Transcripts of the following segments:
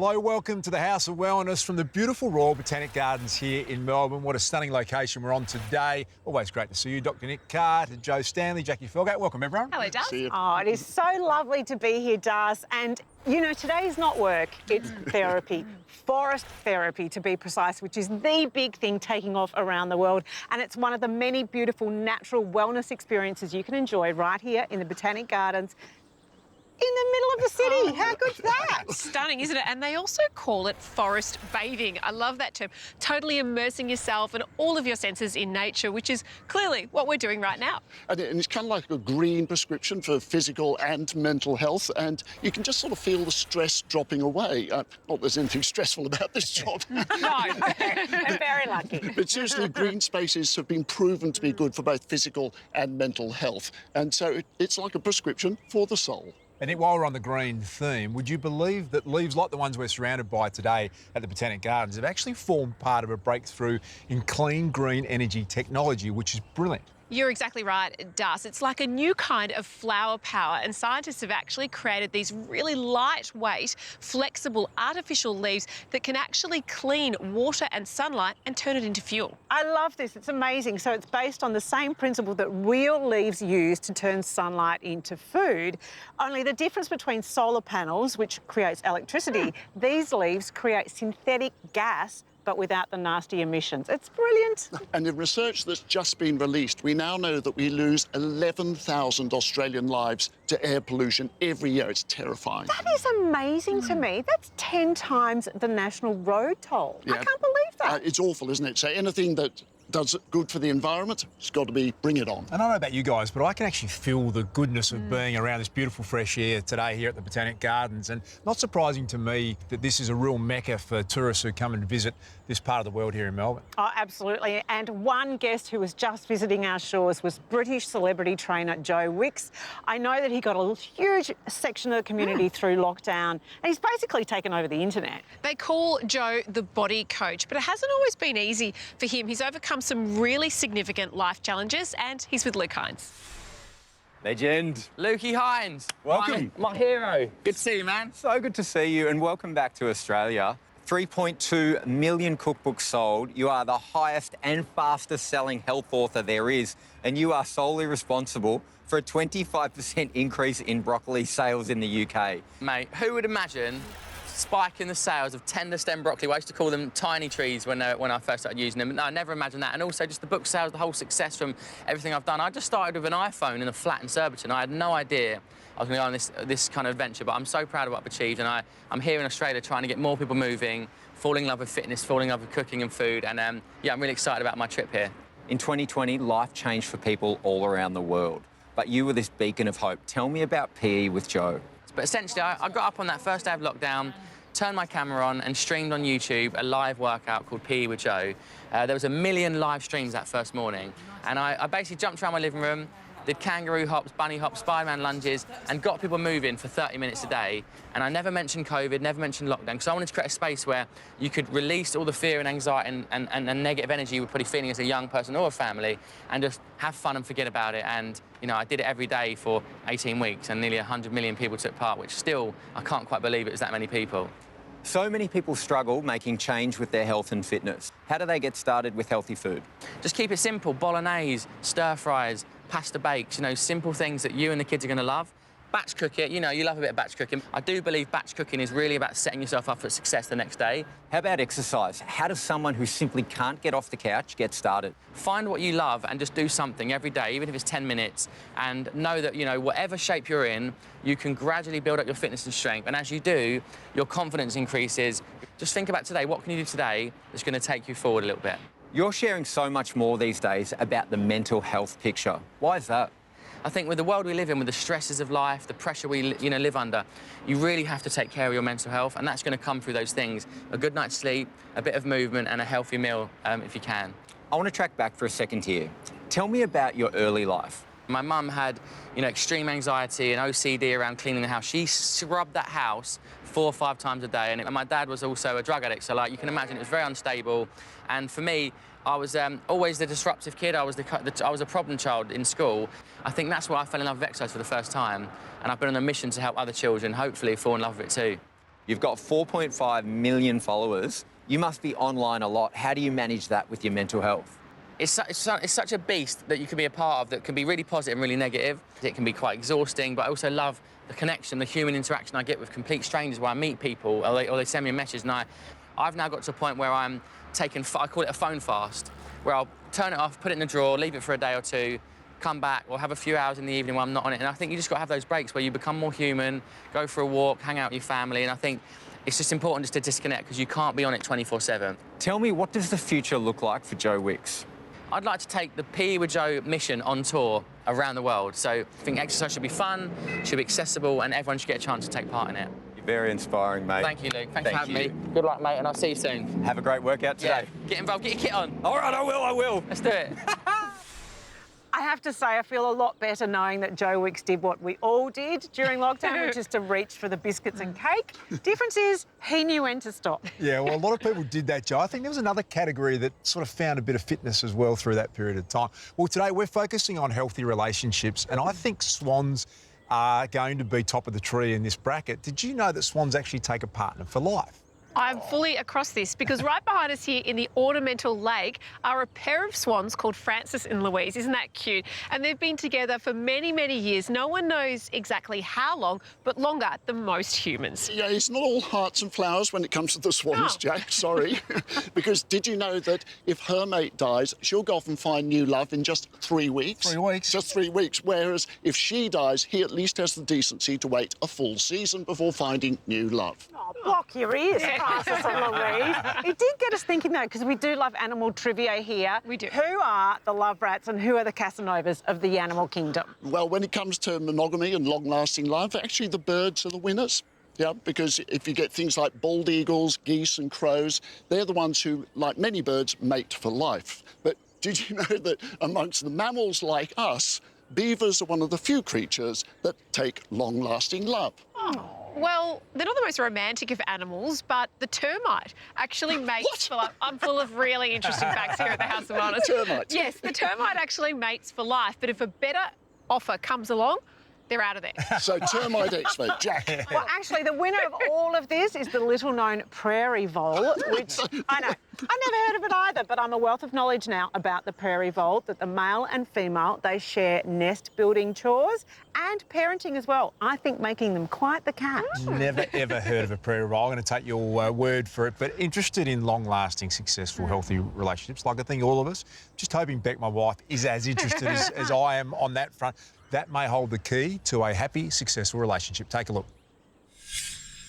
Hello, welcome to the House of Wellness from the beautiful Royal Botanic Gardens here in Melbourne. What a stunning location we're on today. Always great to see you, Dr. Nick Carr, to Joe Stanley, Jacqui Felgate. Welcome, everyone. Hello, Darcy. Oh, it is so lovely to be here, Darcy. And, you know, today's not work, it's therapy. Forest therapy, to be precise, which is the big thing taking off around the world. And it's one of the many beautiful natural wellness experiences you can enjoy right here in the Botanic Gardens in the middle of the city. How good's that? Stunning, isn't it? And they also call it forest bathing. I love that term. Totally immersing yourself and all of your senses in nature, which is clearly what we're doing right now. And it's kind of like a green prescription for physical and mental health, and you can just sort of feel the stress dropping away. Not that there's anything stressful about this job. No. I'm very lucky. But seriously, green spaces have been proven to be good for both physical and mental health. And so it's like a prescription for the soul. And while we're on the green theme, would you believe that leaves like the ones we're surrounded by today at the Botanic Gardens have actually formed part of a breakthrough in clean green energy technology, which is brilliant? You're exactly right, Darcy. It's like a new kind of flower power, and scientists have actually created these really lightweight, flexible, artificial leaves that can actually clean water and sunlight and turn it into fuel. I love this. It's amazing. So it's based on the same principle that real leaves use to turn sunlight into food, only the difference between solar panels, which creates electricity, these leaves create synthetic gas but without the nasty emissions. It's brilliant. And in research that's just been released, we now know that we lose 11,000 Australian lives to air pollution every year. It's terrifying. That is amazing to me. That's 10 times the national road toll. Yeah. I can't believe that. It's awful, isn't it? So anything that does good for the environment, it's got to be bring it on. And I don't know about you guys, but I can actually feel the goodness of being around this beautiful fresh air today here at the Botanic Gardens. And not surprising to me that this is a real mecca for tourists who come and visit this part of the world here in Melbourne. Oh, absolutely. And one guest who was just visiting our shores was British celebrity trainer Joe Wicks. I know that he got a huge section of the community through lockdown, and he's basically taken over the internet. They call Joe the body coach, but it hasn't always been easy for him. He's overcome some really significant life challenges, and he's with Luke Hines. Legend. Lukey Hines. Welcome. My hero. Good to see you, man. So good to see you and welcome back to Australia. 3.2 million cookbooks sold. You are the highest and fastest selling health author there is, and you are solely responsible for a 25% increase in broccoli sales in the UK. Mate, who would imagine spiking the sales of tender stem broccoli? I used to call them tiny trees when I first started using them. No, I never imagined that. And also just the book sales, the whole success from everything I've done. I just started with an iPhone in a flat in Surbiton. I had no idea I was going to go on this kind of adventure, but I'm so proud of what I've achieved, and I'm here in Australia trying to get more people moving, falling in love with fitness, falling in love with cooking and food, and yeah, I'm really excited about my trip here. In 2020, life changed for people all around the world, but you were this beacon of hope. Tell me about PE with Joe. But essentially, I got up on that first day of lockdown, turned my camera on and streamed on YouTube a live workout called PE with Joe. There was 1 million live streams that first morning, and I basically jumped around my living room, did kangaroo hops, bunny hops, Spider-Man lunges, and got people moving for 30 minutes a day. And I never mentioned COVID, never mentioned lockdown, because I wanted to create a space where you could release all the fear and anxiety and negative energy you were probably feeling as a young person or a family, and just have fun and forget about it. And, you know, I did it every day for 18 weeks, and nearly 100 million people took part, which still, I can't quite believe it was that many people. So many people struggle making change with their health and fitness. How do they get started with healthy food? Just keep it simple. Bolognese, stir fries, pasta bakes, you know, simple things that you and the kids are going to love. Batch cook it, you know, you love a bit of batch cooking. I do believe batch cooking is really about setting yourself up for success the next day. How about exercise? How does someone who simply can't get off the couch get started? Find what you love and just do something every day, even if it's 10 minutes, and know that, you know, whatever shape you're in, you can gradually build up your fitness and strength. And as you do, your confidence increases. Just think about today. What can you do today that's going to take you forward a little bit? You're sharing so much more these days about the mental health picture. Why is that? I think with the world we live in, with the stresses of life, the pressure we live under, you really have to take care of your mental health, and that's going to come through those things. A good night's sleep, a bit of movement, and a healthy meal, if you can. I want to track back for a second here. Tell me about your early life. My mum had, you know, extreme anxiety and OCD around cleaning the house. She scrubbed that house 4 or 5 times a day, and my dad was also a drug addict, so, like, you can imagine it was very unstable. And for me, I was always the disruptive kid. I was a problem child in school. I think that's why I fell in love with exercise for the first time, and I've been on a mission to help other children hopefully fall in love with it too. You've got 4.5 million followers. You must be online a lot. How do you manage that with your mental health? It's such a beast that you can be a part of that can be really positive and really negative. It can be quite exhausting, but I also love the connection, the human interaction I get with complete strangers where I meet people or they send me a message. And I've now got to a point where I'm taking, I call it a phone fast, where I'll turn it off, put it in the drawer, leave it for a day or two, come back or have a few hours in the evening when I'm not on it. And I think you just got to have those breaks where you become more human, go for a walk, hang out with your family. And I think it's just important just to disconnect because you can't be on it 24/7. Tell me, what does the future look like for Joe Wicks? I'd like to take the PE with Joe mission on tour around the world. So I think exercise should be fun, should be accessible, and everyone should get a chance to take part in it. You're very inspiring, mate. Thank you, Luke. Thanks for having me. Good luck, mate, and I'll see you soon. Have a great workout today. Yeah. Get involved, get your kit on. All right, I will. Let's do it. I have to say, I feel a lot better knowing that Joe Wicks did what we all did during lockdown, which is to reach for the biscuits and cake. Difference is, he knew when to stop. Yeah, well, a lot of people did that, Joe. I think there was another category that sort of found a bit of fitness as well through that period of time. Well, today we're focusing on healthy relationships, and I think swans are going to be top of the tree in this bracket. Did you know that swans actually take a partner for life? I'm fully across this because right behind us here in the ornamental lake are a pair of swans called Francis and Louise. Isn't that cute? And they've been together for many, many years. No one knows exactly how long, but longer than most humans. Yeah, it's not all hearts and flowers when it comes to the swans, Oh. Jack, sorry. Because did you know that if her mate dies, she'll go off and find new love in just 3 weeks? 3 weeks. Just 3 weeks, whereas if she dies, he at least has the decency to wait a full season before finding new love. Oh, block your ears, Francis and Louise. It did get us thinking, though, because we do love animal trivia here. We do. Who are the love rats and who are the Casanovas of the animal kingdom? Well, when it comes to monogamy and long-lasting love, actually the birds are the winners. Yeah, because if you get things like bald eagles, geese and crows, they're the ones who, like many birds, mate for life. But did you know that amongst the mammals like us, beavers are one of the few creatures that take long-lasting love? Well, they're not the most romantic of animals, but the termite actually mates for life. I'm full of really interesting facts here at the House of Wellness. Termites? Yes, the termite actually mates for life, but if a better offer comes along, they're out of there. So, termite expert, Jack. Well, actually, the winner of all of this is the little-known prairie vole, which I know. I never heard of it either, but I'm a wealth of knowledge now about the prairie vole, that the male and female, they share nest-building chores and parenting as well. I think making them quite the catch. Never, ever heard of a prairie vole. I'm going to take your word for it, but interested in long-lasting, successful, healthy relationships, like I think all of us. Just hoping Beck, my wife, is as interested as I am on that front. That may hold the key to a happy, successful relationship. Take a look.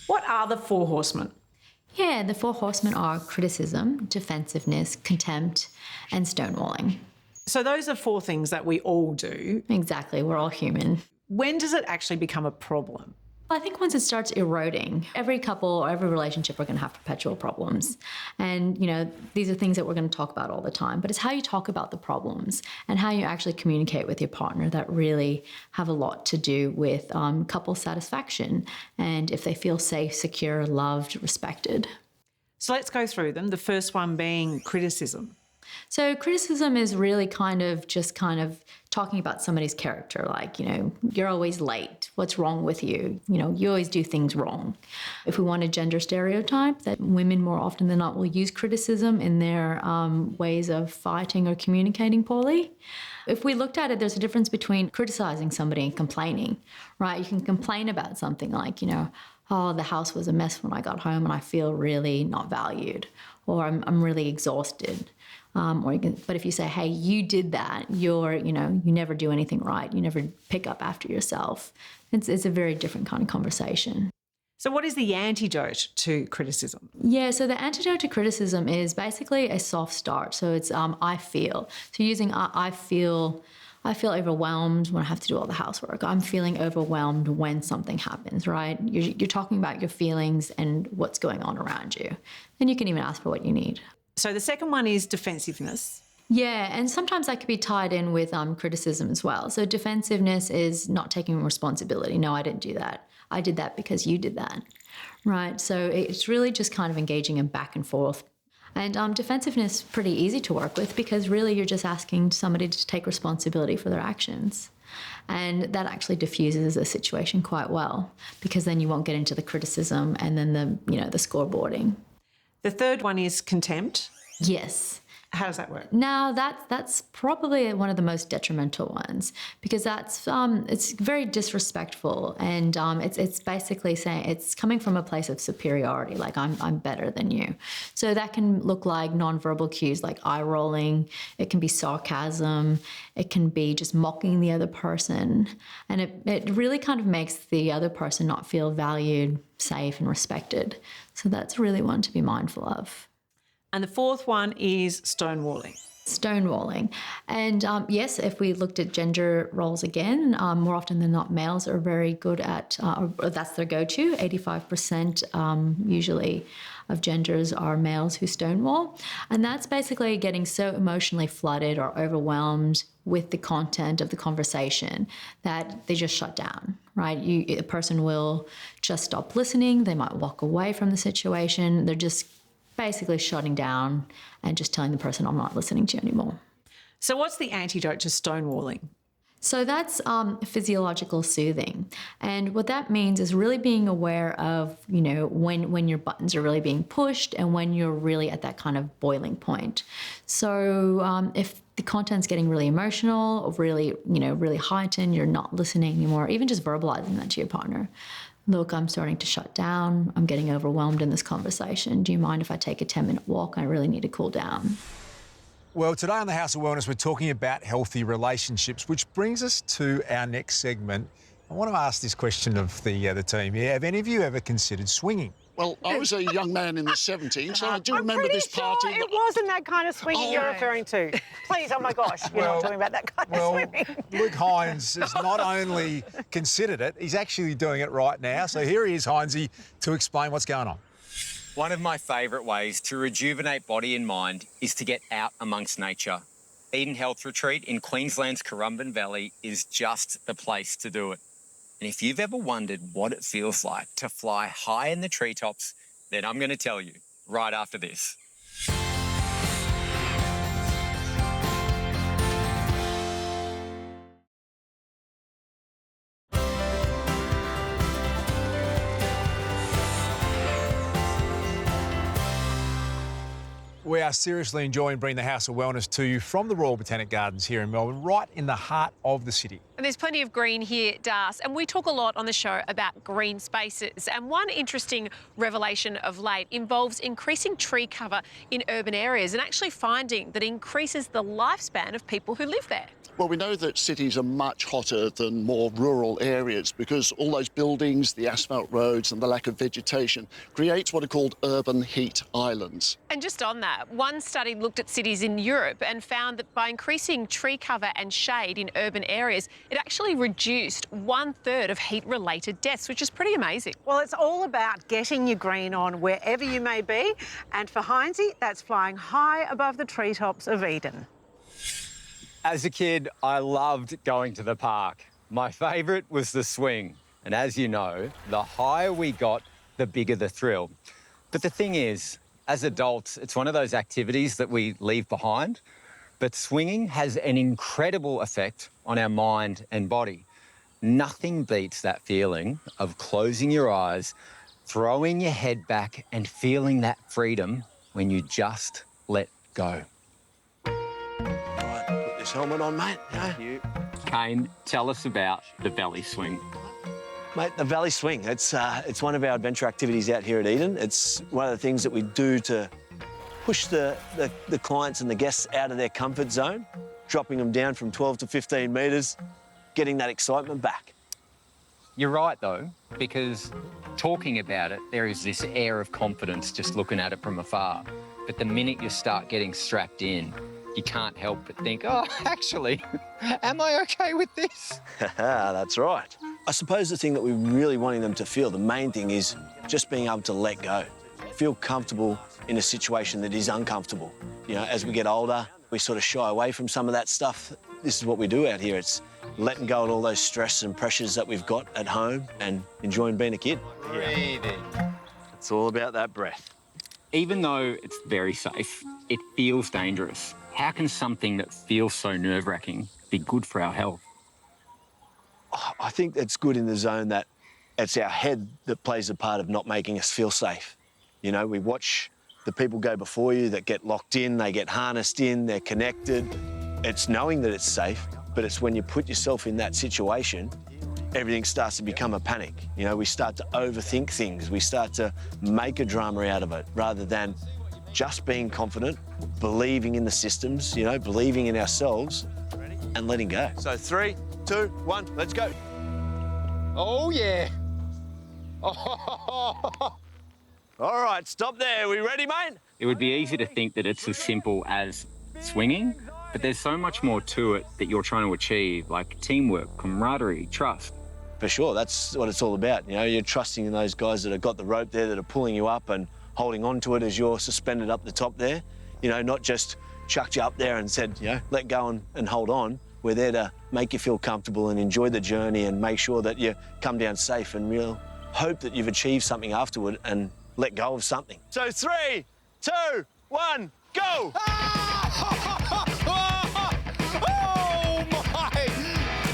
What are the four horsemen? Yeah, the four horsemen are criticism, defensiveness, contempt, and stonewalling. So those are four things that we all do. Exactly, we're all human. When does it actually become a problem? I think once it starts eroding, every couple or every relationship are going to have perpetual problems. And, you know, these are things that we're going to talk about all the time. But it's how you talk about the problems and how you actually communicate with your partner that really have a lot to do with couple satisfaction and if they feel safe, secure, loved, respected. So let's go through them. The first one being criticism. So criticism is really kind of talking about somebody's character, like, you know, you're always late. What's wrong with you? You know, you always do things wrong. If we want a gender stereotype, that women more often than not will use criticism in their ways of fighting or communicating poorly. If we looked at it, there's a difference between criticizing somebody and complaining, right? You can complain about something like, you know, oh, the house was a mess when I got home and I feel really not valued, or I'm really exhausted. But if you say, hey, you did that, you never do anything right, you never pick up after yourself, it's a very different kind of conversation. So what is the antidote to criticism? Yeah, so the antidote to criticism is basically a soft start. So it's I feel. So using I feel overwhelmed when I have to do all the housework. I'm feeling overwhelmed when something happens, right? You're talking about your feelings and what's going on around you. And you can even ask for what you need. So the second one is defensiveness. Yeah, and sometimes that could be tied in with criticism as well. So defensiveness is not taking responsibility. No, I didn't do that. I did that because you did that, right? So it's really just kind of engaging in back and forth. And defensiveness is pretty easy to work with because really you're just asking somebody to take responsibility for their actions. And that actually diffuses the situation quite well because then you won't get into the criticism and then the scoreboarding. The third one is contempt. Yes. How does that work? Now that's probably one of the most detrimental ones because it's very disrespectful and it's basically saying it's coming from a place of superiority, like I'm better than you. So that can look like nonverbal cues like eye rolling. It can be sarcasm. It can be just mocking the other person, and it really kind of makes the other person not feel valued, safe, and respected. So that's really one to be mindful of. And the fourth one is stonewalling. Stonewalling. And yes, if we looked at gender roles again, more often than not, males are very good at, or that's their go-to. 85% usually of genders are males who stonewall. And that's basically getting so emotionally flooded or overwhelmed with the content of the conversation that they just shut down, right? A person will just stop listening. They might walk away from the situation. They're just basically shutting down and just telling the person, I'm not listening to you anymore. So what's the antidote to stonewalling? So that's physiological soothing. And what that means is really being aware of, when your buttons are really being pushed and when you're really at that kind of boiling point. So if the content's getting really emotional or really, really heightened, you're not listening anymore, even just verbalizing that to your partner. Look, I'm starting to shut down. I'm getting overwhelmed in this conversation. Do you mind if I take a 10-minute walk? I really need to cool down. Well, today on the House of Wellness, we're talking about healthy relationships, which brings us to our next segment. I want to ask this question of the team here. Have any of you ever considered swinging? Well, I was a young man in the 70s, so I do remember this party. It wasn't that kind of swinging you're referring to. Please, oh my gosh, you're not talking about that kind of swimming. Luke Hines has not only considered it, he's actually doing it right now. So here he is, Hinesy, to explain what's going on. One of my favourite ways to rejuvenate body and mind is to get out amongst nature. Eden Health Retreat in Queensland's Currumbin Valley is just the place to do it. And if you've ever wondered what it feels like to fly high in the treetops, then I'm going to tell you right after this. We are seriously enjoying bringing the House of Wellness to you from the Royal Botanic Gardens here in Melbourne, right in the heart of the city. And there's plenty of green here, Das, and we talk a lot on the show about green spaces. And one interesting revelation of late involves increasing tree cover in urban areas and actually finding that increases the lifespan of people who live there. Well, we know that cities are much hotter than more rural areas because all those buildings, the asphalt roads and the lack of vegetation creates what are called urban heat islands. And just on that, one study looked at cities in Europe and found that by increasing tree cover and shade in urban areas, it actually reduced 1/3 of heat-related deaths, which is pretty amazing. Well, it's all about getting your green on wherever you may be. And for Hinesy, that's flying high above the treetops of Eden. As a kid, I loved going to the park. My favourite was the swing. And as you know, the higher we got, the bigger the thrill. But the thing is, as adults, it's one of those activities that we leave behind. But swinging has an incredible effect on our mind and body. Nothing beats that feeling of closing your eyes, throwing your head back and feeling that freedom when you just let go. This helmet on, mate. Thank you. Kane, tell us about the valley swing. Mate, the valley swing, it's one of our adventure activities out here at Eden. It's one of the things that we do to push the clients and the guests out of their comfort zone, dropping them down from 12 to 15 metres, getting that excitement back. You're right, though, because talking about it, there is this air of confidence just looking at it from afar. But the minute you start getting strapped in, you can't help but think, oh, actually, am I okay with this? That's right. I suppose the thing that we're really wanting them to feel, the main thing is just being able to let go. Feel comfortable in a situation that is uncomfortable. You know, as we get older, we sort of shy away from some of that stuff. This is what we do out here. It's letting go of all those stress and pressures that we've got at home and enjoying being a kid. Breathing. It's all about that breath. Even though it's very safe, it feels dangerous. How can something that feels so nerve-wracking be good for our health? I think it's good in the zone that it's our head that plays a part of not making us feel safe. You know, we watch the people go before you that get locked in, they get harnessed in, they're connected. It's knowing that it's safe, but it's when you put yourself in that situation, everything starts to become a panic. You know, we start to overthink things. We start to make a drama out of it rather than just being confident, believing in the systems, you know, believing in ourselves and letting go. So 3, 2, 1, let's go. Oh, yeah. Oh. All right, stop there. We ready, mate? It would be easy to think that it's as simple as swinging, but there's so much more to it that you're trying to achieve, like teamwork, camaraderie, trust. For sure, that's what it's all about. You know, you're trusting in those guys that have got the rope there that are pulling you up and holding on to it as you're suspended up the top there. You know, not just chucked you up there and said, you know, let go and hold on. We're there to make you feel comfortable and enjoy the journey and make sure that you come down safe and real hope that you've achieved something afterward and let go of something. So 3, 2, 1, go! Oh my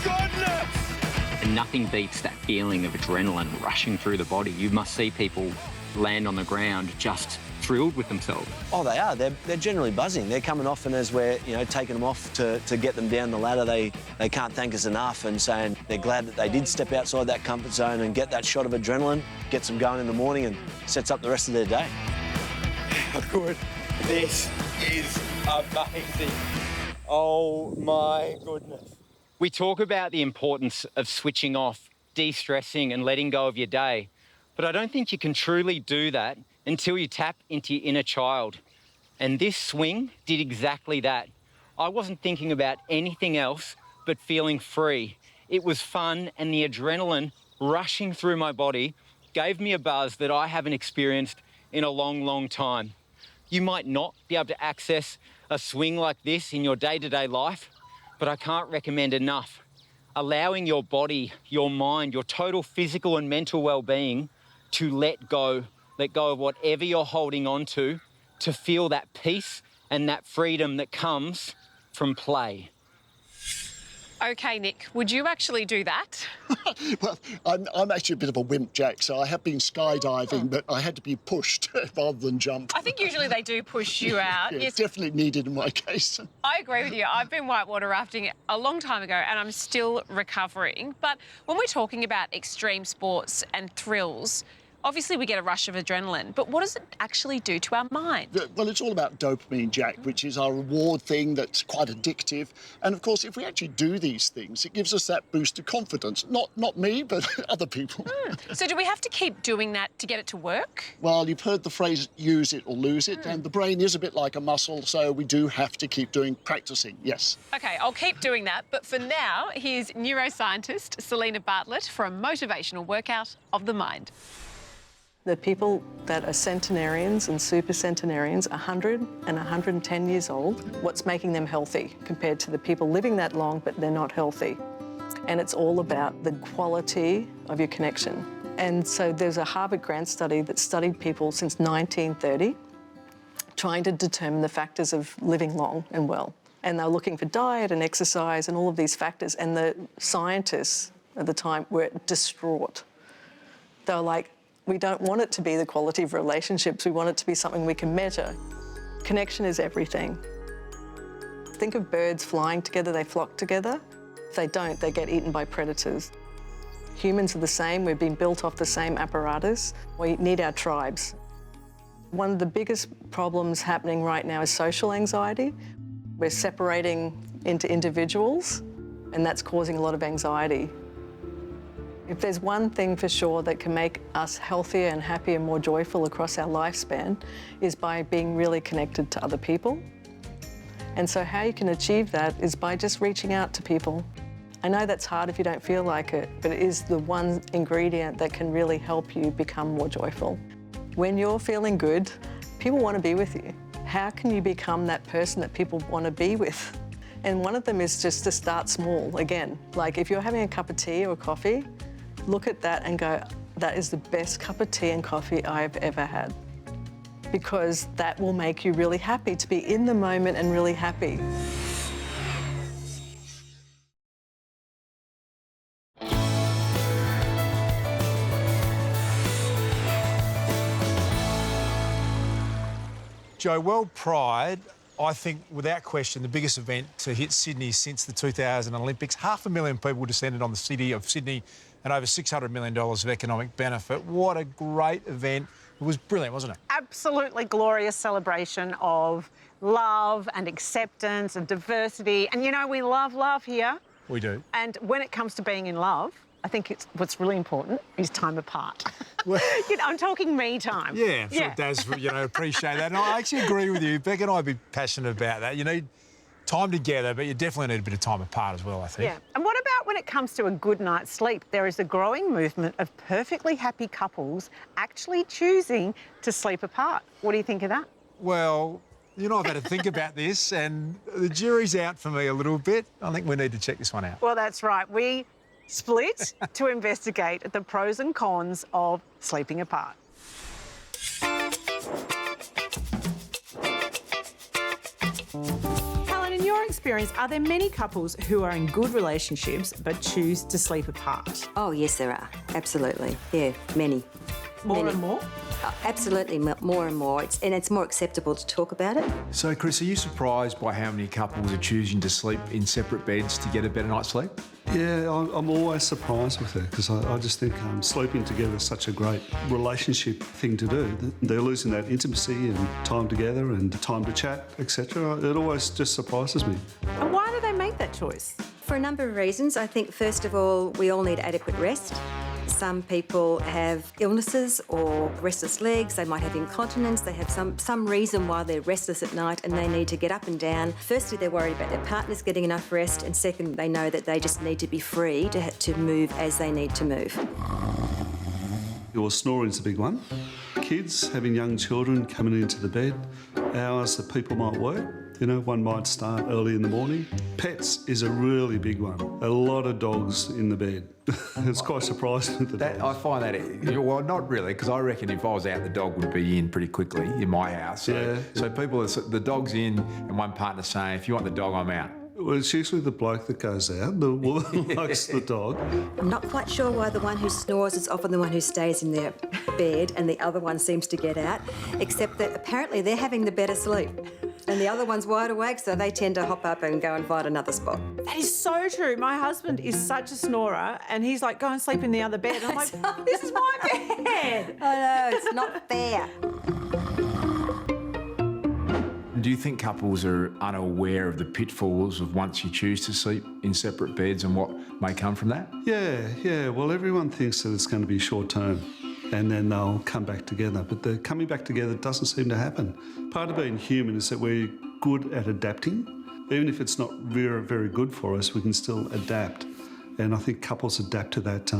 goodness! And nothing beats that feeling of adrenaline rushing through the body. You must see people land on the ground just thrilled with themselves. Oh, they are. They're generally buzzing. They're coming off, and as we're, you know, taking them off to get them down the ladder, they can't thank us enough and saying they're glad that they did step outside that comfort zone and get that shot of adrenaline, gets them going in the morning and sets up the rest of their day. How good. This is amazing. Oh, my goodness. We talk about the importance of switching off, de-stressing and letting go of your day, but I don't think you can truly do that until you tap into your inner child. And this swing did exactly that. I wasn't thinking about anything else but feeling free. It was fun, and the adrenaline rushing through my body gave me a buzz that I haven't experienced in a long, long time. You might not be able to access a swing like this in your day-to-day life, but I can't recommend enough. Allowing your body, your mind, your total physical and mental well-being to let go of whatever you're holding on to feel that peace and that freedom that comes from play. OK, Nick, would you actually do that? Well, I'm actually a bit of a wimp, Jack, so I have been skydiving, but I had to be pushed rather than jump. I think usually they do push you out. Yeah, Yes. definitely needed in my case. I agree with you. I've been whitewater rafting a long time ago and I'm still recovering. But when we're talking about extreme sports and thrills, obviously we get a rush of adrenaline, but what does it actually do to our mind? Well, it's all about dopamine, Jack, which is our reward thing that's quite addictive. And of course, if we actually do these things, it gives us that boost of confidence. Not me, but other people. So do we have to keep doing that to get it to work? Well, you've heard the phrase use it or lose it, and the brain is a bit like a muscle, so we do have to keep practicing, yes. OK, I'll keep doing that. But for now, here's neuroscientist Selena Bartlett for a motivational workout of the mind. The people that are centenarians and super centenarians, 100 and 110 years old, what's making them healthy compared to the people living that long but they're not healthy? And it's all about the quality of your connection. And so there's a Harvard grant study that studied people since 1930, trying to determine the factors of living long and well. And they were looking for diet and exercise and all of these factors, and the scientists at the time were distraught. They were like, we don't want it to be the quality of relationships. We want it to be something we can measure. Connection is everything. Think of birds flying together, they flock together. If they don't, they get eaten by predators. Humans are the same. We've been built off the same apparatus. We need our tribes. One of the biggest problems happening right now is social anxiety. We're separating into individuals, and that's causing a lot of anxiety. If there's one thing for sure that can make us healthier and happier and more joyful across our lifespan is by being really connected to other people. And so how you can achieve that is by just reaching out to people. I know that's hard if you don't feel like it, but it is the one ingredient that can really help you become more joyful. When you're feeling good, people want to be with you. How can you become that person that people want to be with? And one of them is just to start small again. Like if you're having a cup of tea or coffee, look at that and go, that is the best cup of tea and coffee I've ever had. because that will make you really happy, to be in the moment and really happy. Joe, World Pride, I think, without question, the biggest event to hit Sydney since the 2000 Olympics. 500,000 people descended on the city of Sydney and over $600 million of economic benefit. What a great event. It was brilliant, wasn't it? Absolutely glorious celebration of love and acceptance and diversity. And, you know, we love love here. We do. And when it comes to being in love, I think what's really important is time apart. Well, you know, I'm talking me time. Yeah, sure, Daz, you know, appreciate that. And I actually agree with you. Beck and I would be passionate about that. You need time together, but you definitely need a bit of time apart as well, I think. Yeah. And what about when it comes to a good night's sleep? There is a growing movement of perfectly happy couples actually choosing to sleep apart. What do you think of that? Well, you know, I've had to think about this, and the jury's out for me a little bit. I think we need to check this one out. Well, that's right. We split to investigate the pros and cons of sleeping apart. Helen, in your experience, are there many couples who are in good relationships but choose to sleep apart? Oh, yes, there are. Absolutely. Yeah, many. More and more? Absolutely, more and more. It's more acceptable to talk about it. So, Chris, are you surprised by how many couples are choosing to sleep in separate beds to get a better night's sleep? Yeah, I'm always surprised with it because I just think sleeping together is such a great relationship thing to do. They're losing that intimacy and time together and time to chat, etc. It always just surprises me. And why do they make that choice? For a number of reasons. I think, first of all, we all need adequate rest. Some people have illnesses or restless legs, they might have incontinence, they have some reason why they're restless at night and they need to get up and down. Firstly, they're worried about their partners getting enough rest, and second, they know that they just need to be free to move as they need to move. Well, snoring's a big one. Kids, having young children coming into the bed, hours that people might work. You know, one might start early in the morning. Pets is a really big one. A lot of dogs in the bed. It's quite surprising with the dogs. I find that, well, not really, because I reckon if I was out, the dog would be in pretty quickly in my house. So people, the dog's in and one partner's saying, if you want the dog, I'm out. Well, it's usually the bloke that goes out, the woman likes the dog. I'm not quite sure why the one who snores is often the one who stays in their bed and the other one seems to get out, except that apparently they're having the better sleep. And the other one's wide awake, so they tend to hop up and go and find another spot. That is so true. My husband is such a snorer, and he's like, go and sleep in the other bed. And I'm like, this is my bed. I know, it's not fair. Do you think couples are unaware of the pitfalls of once you choose to sleep in separate beds and what may come from that? Yeah. Well, everyone thinks that it's going to be short term and then they'll come back together. But the coming back together doesn't seem to happen. Part of being human is that we're good at adapting. Even if it's not very, very good for us, we can still adapt. And I think couples adapt to that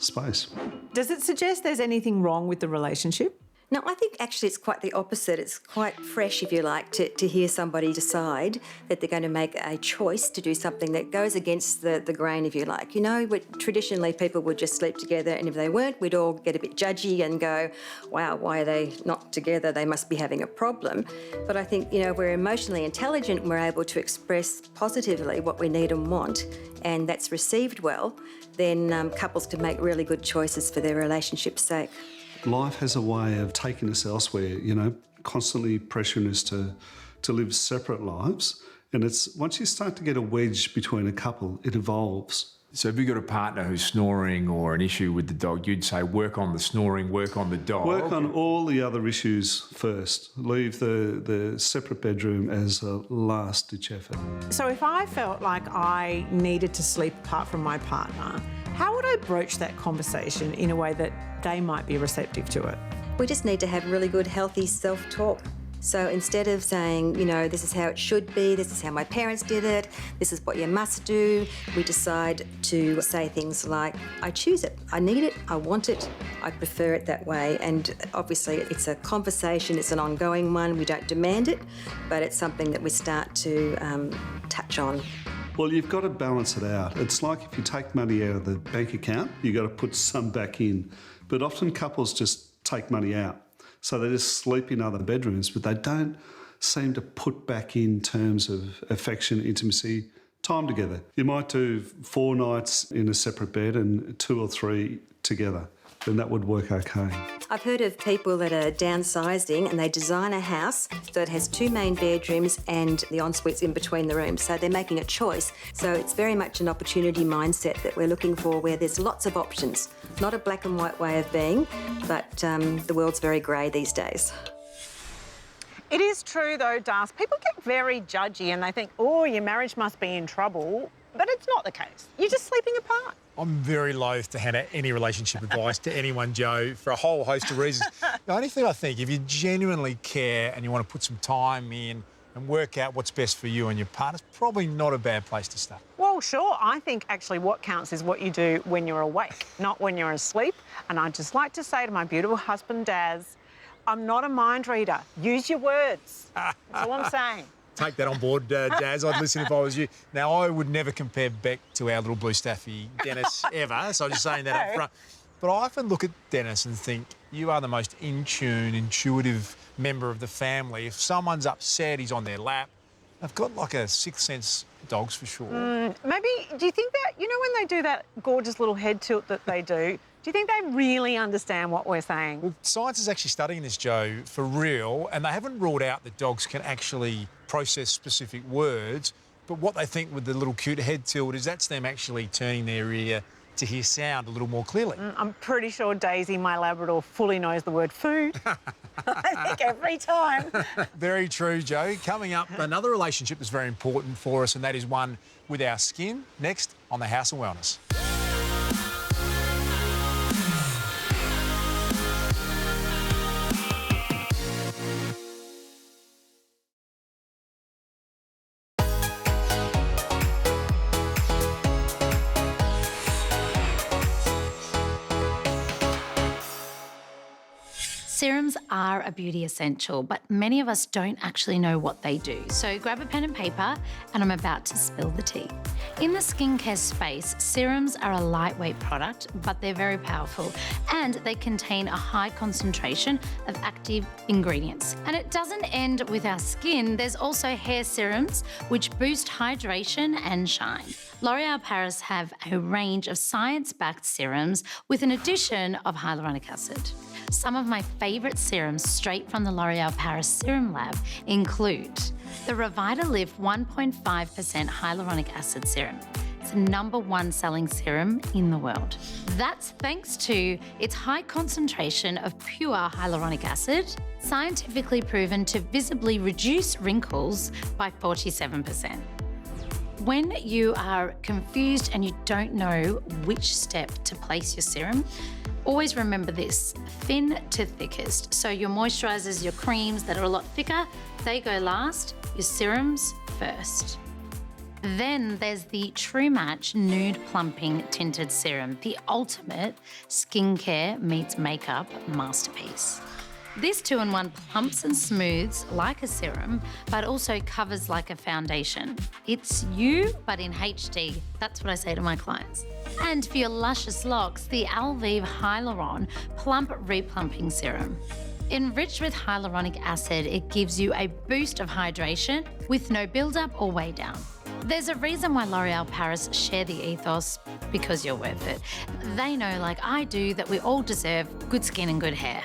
space. Does it suggest there's anything wrong with the relationship? No, I think actually it's quite the opposite. It's quite fresh, if you like, to hear somebody decide that they're going to make a choice to do something that goes against the grain, if you like. You know, traditionally people would just sleep together, and if they weren't, we'd all get a bit judgy and go, wow, why are they not together? They must be having a problem. But I think, you know, we're emotionally intelligent and we're able to express positively what we need and want, and that's received well, then couples can make really good choices for their relationship's sake. Life has a way of taking us elsewhere, you know, constantly pressuring us to live separate lives. And it's once you start to get a wedge between a couple, it evolves. So if you've got a partner who's snoring or an issue with the dog, you'd say work on the snoring, work on the dog. Work on all the other issues first. Leave the separate bedroom as a last-ditch effort. So if I felt like I needed to sleep apart from my partner, how would I broach that conversation in a way that they might be receptive to it? We just need to have really good, healthy self-talk. So instead of saying, you know, this is how it should be, this is how my parents did it, this is what you must do, we decide to say things like, I choose it, I need it, I want it, I prefer it that way. And obviously it's a conversation, it's an ongoing one, we don't demand it, but it's something that we start to touch on. Well, you've got to balance it out. It's like if you take money out of the bank account, you've got to put some back in. But often couples just take money out. So they just sleep in other bedrooms, but they don't seem to put back in terms of affection, intimacy, time together. You might do 4 nights in a separate bed and 2 or 3 together. Then that would work okay. I've heard of people that are downsizing and they design a house so it has 2 main bedrooms and the ensuite's in between the rooms. So they're making a choice. So it's very much an opportunity mindset that we're looking for, where there's lots of options. Not a black and white way of being, but the world's very grey these days. It is true though, Darcy, people get very judgy and they think, oh, your marriage must be in trouble. But it's not the case. You're just sleeping apart. I'm very loath to hand out any relationship advice to anyone, Joe, for a whole host of reasons. The only thing I think, if you genuinely care and you want to put some time in and work out what's best for you and your partner, it's probably not a bad place to start. Well, sure. I think actually what counts is what you do when you're awake, not when you're asleep. And I'd just like to say to my beautiful husband, Daz, I'm not a mind reader. Use your words. That's all I'm saying. Take that on board, Daz. I'd listen if I was you. Now, I would never compare Beck to our little blue staffy, Dennis, ever, so I'm just saying that up front. But I often look at Dennis and think, you are the most in tune, intuitive member of the family. If someone's upset, he's on their lap. They've got like a sixth sense, dogs for sure. Maybe, do you think that, you know when they do that gorgeous little head tilt that they do you think they really understand what we're saying? Well, science is actually studying this, Joe, for real, and they haven't ruled out that dogs can actually process specific words, but what they think with the little cute head tilt is that's them actually turning their ear to hear sound a little more clearly. I'm pretty sure Daisy, my Labrador, fully knows the word food. I think every time. Very true, Joe. Coming up, another relationship that's very important for us, and that is one with our skin. Next on the House of Wellness. Serums are a beauty essential, but many of us don't actually know what they do. So grab a pen and paper, and I'm about to spill the tea. In the skincare space, serums are a lightweight product, but they're very powerful, and they contain a high concentration of active ingredients. And it doesn't end with our skin. There's also hair serums, which boost hydration and shine. L'Oréal Paris have a range of science-backed serums with an addition of hyaluronic acid. Some of my favourite serums straight from the L'Oréal Paris Serum Lab include the Revitalift 1.5% hyaluronic acid serum. It's the #1 selling serum in the world. That's thanks to its high concentration of pure hyaluronic acid, scientifically proven to visibly reduce wrinkles by 47%. When you are confused and you don't know which step to place your serum, always remember this, thin to thickest. So your moisturisers, your creams that are a lot thicker, they go last, your serums first. Then there's the True Match Nude Plumping Tinted Serum, the ultimate skincare meets makeup masterpiece. This 2-in-1 plumps and smooths like a serum, but also covers like a foundation. It's you, but in HD. That's what I say to my clients. And for your luscious locks, the Alvive Hyaluron Plump Replumping Serum. Enriched with hyaluronic acid, it gives you a boost of hydration with no build-up or weigh down. There's a reason why L'Oréal Paris share the ethos, because you're worth it. They know, like I do, that we all deserve good skin and good hair.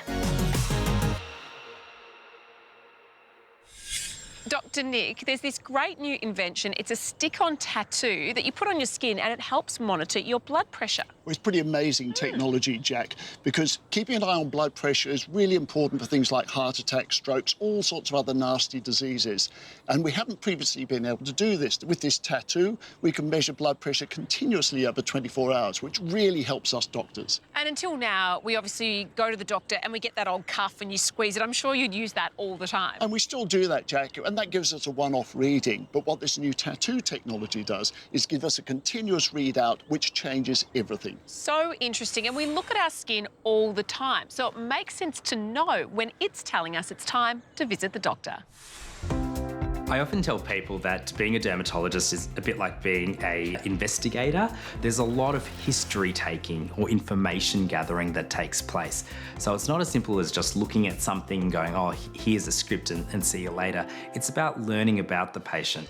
Dr. Nick, there's this great new invention. It's a stick-on tattoo that you put on your skin and it helps monitor your blood pressure. Well, it's pretty amazing technology, Jack, because keeping an eye on blood pressure is really important for things like heart attacks, strokes, all sorts of other nasty diseases. And we haven't previously been able to do this. With this tattoo, we can measure blood pressure continuously over 24 hours, which really helps us doctors. And until now, we obviously go to the doctor and we get that old cuff and you squeeze it. I'm sure you'd use that all the time. And we still do that, Jack, and that gives us a one-off reading. But what this new tattoo technology does is give us a continuous readout, which changes everything. So interesting. And we look at our skin all the time. So it makes sense to know when it's telling us it's time to visit the doctor. I often tell people that being a dermatologist is a bit like being an investigator. There's a lot of history taking or information gathering that takes place. So it's not as simple as just looking at something and going, oh, here's a script and see you later. It's about learning about the patient.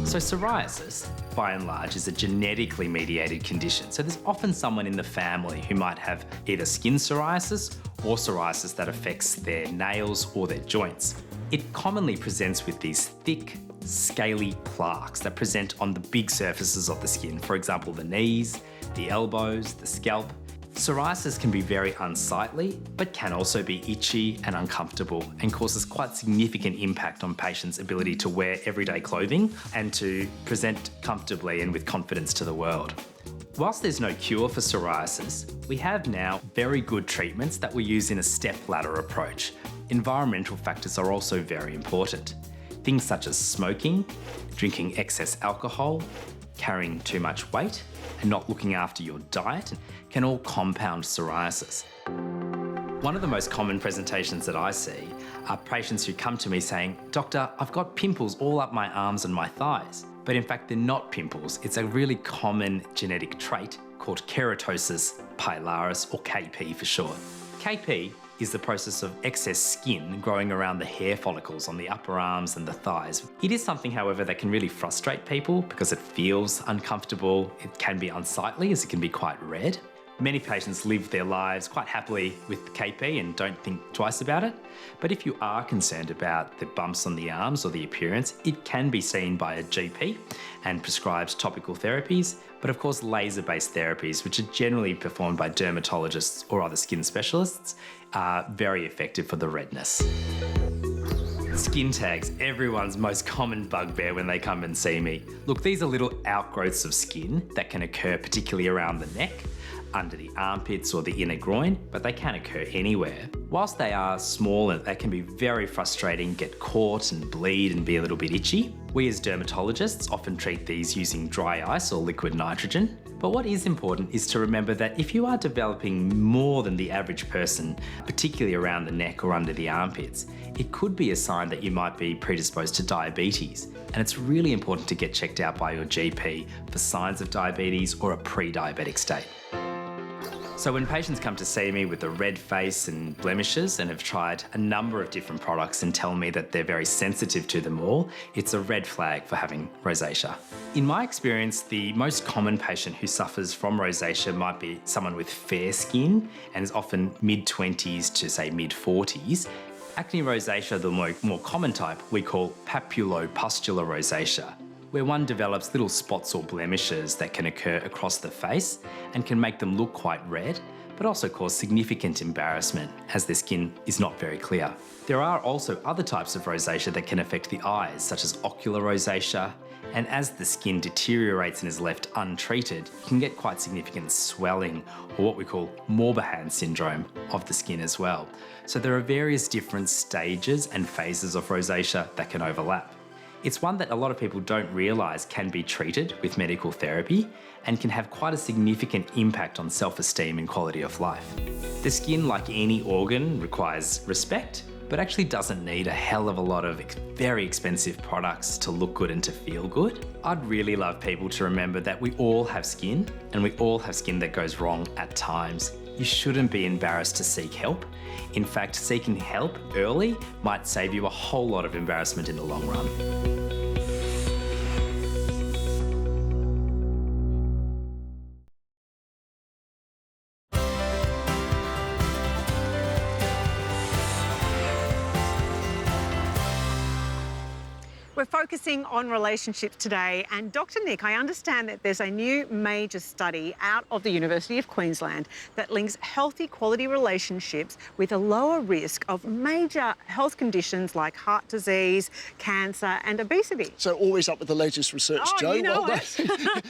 So psoriasis, by and large, is a genetically mediated condition. So there's often someone in the family who might have either skin psoriasis or psoriasis that affects their nails or their joints. It commonly presents with these thick, scaly plaques that present on the big surfaces of the skin. For example, the knees, the elbows, the scalp. Psoriasis can be very unsightly, but can also be itchy and uncomfortable and causes quite significant impact on patients' ability to wear everyday clothing and to present comfortably and with confidence to the world. Whilst there's no cure for psoriasis, we have now very good treatments that we use in a step-ladder approach. Environmental factors are also very important. Things such as smoking, drinking excess alcohol, carrying too much weight, and not looking after your diet can all compound psoriasis. One of the most common presentations that I see are patients who come to me saying, "Doctor, I've got pimples all up my arms and my thighs." But in fact, they're not pimples. It's a really common genetic trait called keratosis pilaris, or KP for short. KP is the process of excess skin growing around the hair follicles on the upper arms and the thighs. It is something, however, that can really frustrate people because it feels uncomfortable. It can be unsightly as it can be quite red. Many patients live their lives quite happily with KP and don't think twice about it. But if you are concerned about the bumps on the arms or the appearance, it can be seen by a GP and prescribed topical therapies. But of course, laser-based therapies, which are generally performed by dermatologists or other skin specialists, are very effective for the redness. Skin tags, everyone's most common bugbear when they come and see me. Look, these are little outgrowths of skin that can occur particularly around the neck, under the armpits or the inner groin, but they can occur anywhere. Whilst they are small and they can be very frustrating, get caught and bleed and be a little bit itchy, we as dermatologists often treat these using dry ice or liquid nitrogen. But what is important is to remember that if you are developing more than the average person, particularly around the neck or under the armpits, it could be a sign that you might be predisposed to diabetes. And it's really important to get checked out by your GP for signs of diabetes or a pre-diabetic state. So when patients come to see me with a red face and blemishes and have tried a number of different products and tell me that they're very sensitive to them all, it's a red flag for having rosacea. In my experience, the most common patient who suffers from rosacea might be someone with fair skin and is often mid-20s to say mid-40s. Acne rosacea, the more common type, we call papulopustular rosacea, where one develops little spots or blemishes that can occur across the face and can make them look quite red, but also cause significant embarrassment as their skin is not very clear. There are also other types of rosacea that can affect the eyes, such as ocular rosacea, and as the skin deteriorates and is left untreated, you can get quite significant swelling, or what we call Morbihan syndrome of the skin as well. So there are various different stages and phases of rosacea that can overlap. It's one that a lot of people don't realise can be treated with medical therapy and can have quite a significant impact on self-esteem and quality of life. The skin, like any organ, requires respect, but actually doesn't need a hell of a lot of very expensive products to look good and to feel good. I'd really love people to remember that we all have skin, and we all have skin that goes wrong at times. You shouldn't be embarrassed to seek help. In fact, seeking help early might save you a whole lot of embarrassment in the long run. We're focusing on relationships today, and Dr. Nick, I understand that there's a new major study out of the University of Queensland that links healthy quality relationships with a lower risk of major health conditions like heart disease, cancer and obesity. So always up with the latest research, Jo. You know it.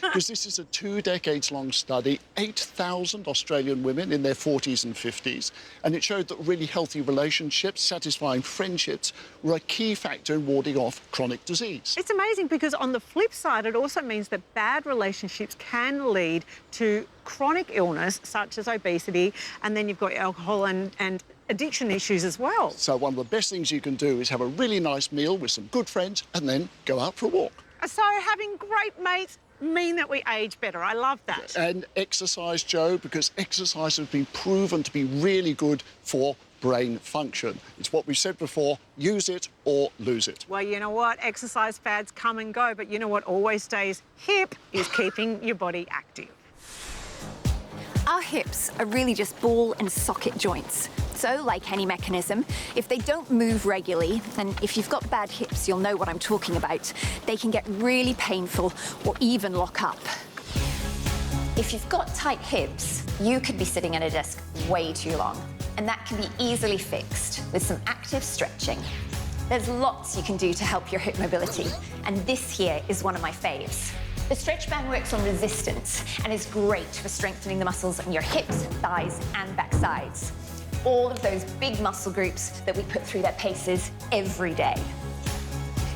Because this is a 2 decades long study, 8,000 Australian women in their 40s and 50s, and it showed that really healthy relationships, satisfying friendships, were a key factor in warding off chronic chronic disease. It's amazing because on the flip side, it also means that bad relationships can lead to chronic illness, such as obesity, and then you've got alcohol and addiction issues as well. So one of the best things you can do is have a really nice meal with some good friends and then go out for a walk. So having great mates mean that we age better. I love that. And exercise, Joe, because exercise has been proven to be really good for brain function. It's what we said before, use it or lose it. Well, you know what? Exercise fads come and go, but you know what always stays hip is keeping your body active. Our hips are really just ball and socket joints. So, like any mechanism, if they don't move regularly, and if you've got bad hips, you'll know what I'm talking about, they can get really painful or even lock up. If you've got tight hips, you could be sitting at a desk way too long, and that can be easily fixed with some active stretching. There's lots you can do to help your hip mobility, and this here is one of my faves. The stretch band works on resistance and is great for strengthening the muscles in your hips, thighs, and back sides. All of those big muscle groups that we put through their paces every day.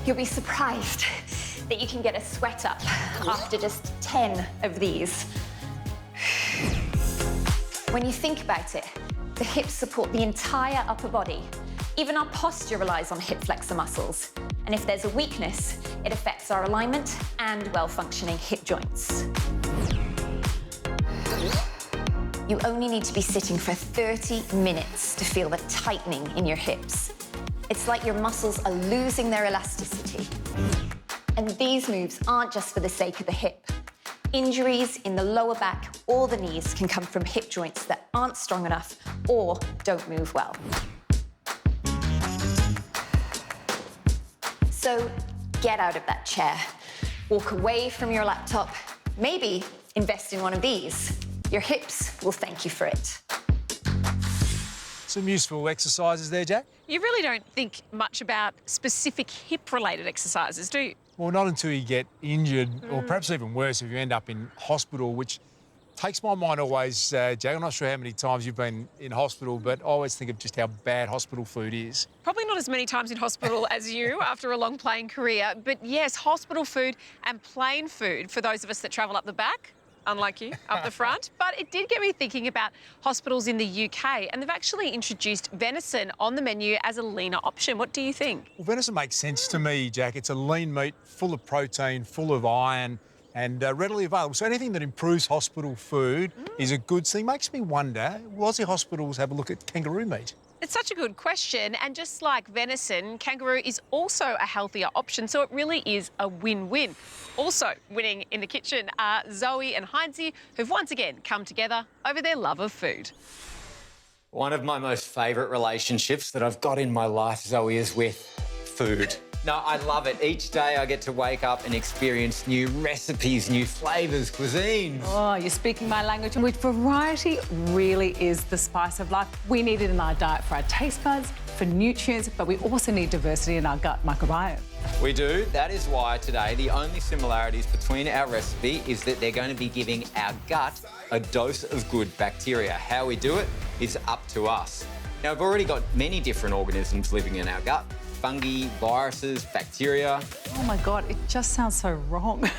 You'll be surprised that you can get a sweat up after just 10 of these. When you think about it, the hips support the entire upper body. Even our posture relies on hip flexor muscles. And if there's a weakness, it affects our alignment and well-functioning hip joints. You only need to be sitting for 30 minutes to feel the tightening in your hips. It's like your muscles are losing their elasticity. And these moves aren't just for the sake of the hip. Injuries in the lower back or the knees can come from hip joints that aren't strong enough or don't move well. So get out of that chair, walk away from your laptop, maybe invest in one of these. Your hips will thank you for it. Some useful exercises there, Jack? You really don't think much about specific hip-related exercises, do you? Well, not until you get injured, or perhaps even worse if you end up in hospital, which takes my mind always, Jack. I'm not sure how many times you've been in hospital, but I always think of just how bad hospital food is. Probably not as many times in hospital as you after a long playing career, but yes, hospital food and plain food for those of us that travel up the back, unlike you, up the front. But it did get me thinking about hospitals in the UK, and they've actually introduced venison on the menu as a leaner option. What do you think? Well, venison makes sense to me, Jack. It's a lean meat, full of protein, full of iron, and readily available. So anything that improves hospital food is a good thing. Makes me wonder, will Aussie hospitals have a look at kangaroo meat? It's such a good question, and just like venison, kangaroo is also a healthier option, so it really is a win-win. Also winning in the kitchen are Zoe and Hines, who've once again come together over their love of food. One of my most favourite relationships that I've got in my life, Zoe, is with food. No, I love it. Each day I get to wake up and experience new recipes, new flavours, cuisines. Oh, you're speaking my language. Which variety really is the spice of life. We need it in our diet for our taste buds, for nutrients, but we also need diversity in our gut microbiome. We do. That is why today the only similarities between our recipe is that they're going to be giving our gut a dose of good bacteria. How we do it is up to us. Now, I've already got many different organisms living in our gut. Fungi, viruses, bacteria. Oh my God, it just sounds so wrong.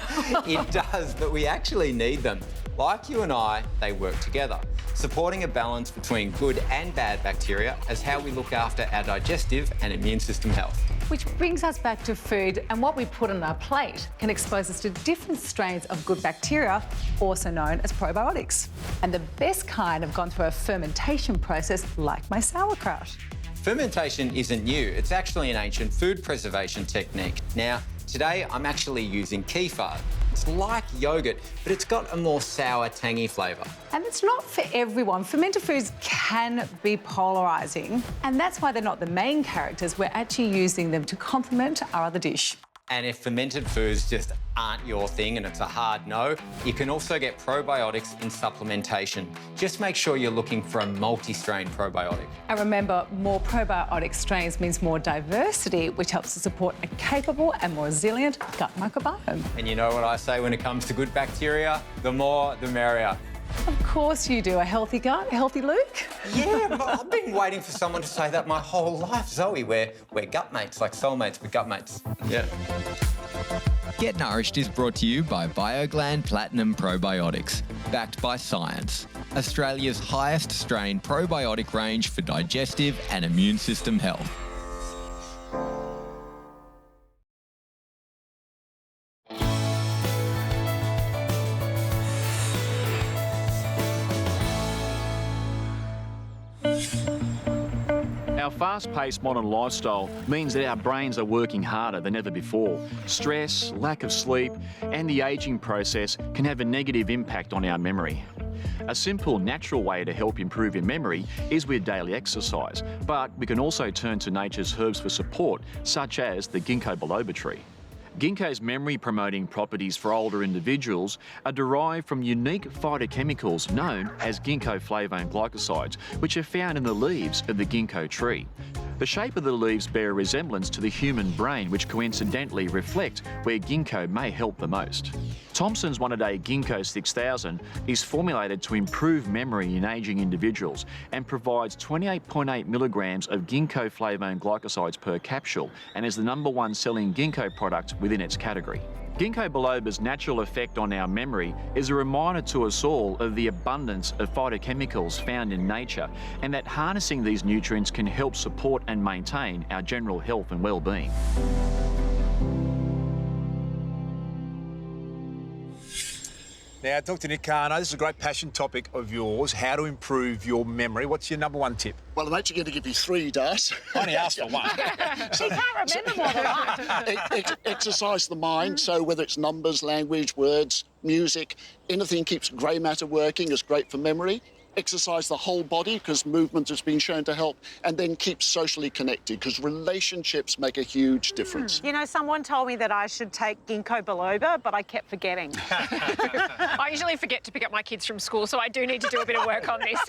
It does, but we actually need them. Like you and I, they work together, supporting a balance between good and bad bacteria as how we look after our digestive and immune system health. Which brings us back to food, and what we put on our plate can expose us to different strains of good bacteria, also known as probiotics. And the best kind have gone through a fermentation process like my sauerkraut. Fermentation isn't new. It's actually an ancient food preservation technique. Now, today I'm actually using kefir. It's like yoghurt, but it's got a more sour, tangy flavour. And it's not for everyone. Fermented foods can be polarising, and that's why they're not the main characters. We're actually using them to complement our other dish. And if fermented foods just aren't your thing and it's a hard no, you can also get probiotics in supplementation. Just make sure you're looking for a multi-strain probiotic. And remember, more probiotic strains means more diversity, which helps to support a capable and more resilient gut microbiome. And you know what I say when it comes to good bacteria? The more, the merrier. Of course you do. A healthy guy, a healthy Luke? Yeah, but I've been waiting for someone to say that my whole life. Zoe, we're gut mates, like soulmates, but gut mates. Yeah. Get Nourished is brought to you by BioGland Platinum Probiotics, backed by science. Australia's highest strain probiotic range for digestive and immune system health. Our fast-paced modern lifestyle means that our brains are working harder than ever before. Stress, lack of sleep, and the ageing process can have a negative impact on our memory. A simple, natural way to help improve your memory is with daily exercise, but we can also turn to nature's herbs for support, such as the ginkgo biloba tree. Ginkgo's memory-promoting properties for older individuals are derived from unique phytochemicals known as ginkgo flavone glycosides, which are found in the leaves of the ginkgo tree. The shape of the leaves bear a resemblance to the human brain, which coincidentally reflect where ginkgo may help the most. Thompson's one-a-day Ginkgo 6000 is formulated to improve memory in ageing individuals and provides 28.8 milligrams of ginkgo flavone glycosides per capsule and is the #1 selling ginkgo product within its category. Ginkgo biloba's natural effect on our memory is a reminder to us all of the abundance of phytochemicals found in nature and that harnessing these nutrients can help support and maintain our general health and well-being. Now, Dr. Nick Carr, this is a great passion topic of yours, how to improve your memory. What's your #1 tip? Well, I'm actually going to give you 3, Das. I only asked for one. She can't remember more than one. Exercise the mind, so whether it's numbers, language, words, music, anything keeps grey matter working is great for memory. Exercise the whole body because movement has been shown to help, and then keep socially connected because relationships make a huge difference. You know, someone told me that I should take ginkgo biloba, but I kept forgetting. I usually forget to pick up my kids from school, so I do need to do a bit of work on this.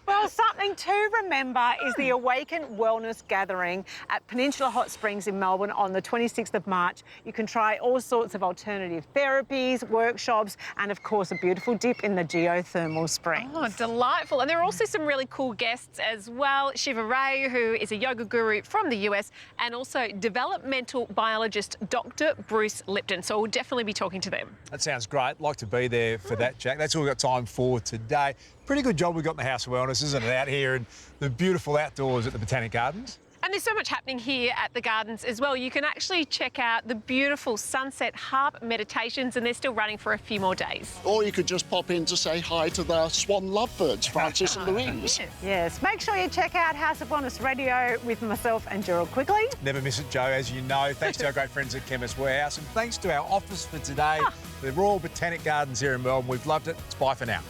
Well, something to remember is the Awaken Wellness Gathering at Peninsula Hot Springs in Melbourne on the 26th of March. You can try all sorts of alternative therapies, workshops, and of course a beautiful dip in the geothermal spring. Oh, delightful. And there are also some really cool guests as well. Shiva Ray, who is a yoga guru from the US, and also developmental biologist Dr. Bruce Lipton. So we'll definitely be talking to them. That sounds great. Like to be there for that, Jack. That's all we've got time for today. Pretty good job we've got in the House of Wellness, isn't it, out here in the beautiful outdoors at the Botanic Gardens? And there's so much happening here at the gardens as well. You can actually check out the beautiful sunset harp meditations, and they're still running for a few more days. Or you could just pop in to say hi to the swan lovebirds, Francis and Louise. Yes, make sure you check out House of Wellness Radio with myself and Gerald Quigley. Never miss it, Joe, as you know. Thanks to our great friends at Chemist Warehouse, and thanks to our office for today, the Royal Botanic Gardens here in Melbourne. We've loved it. It's bye for now.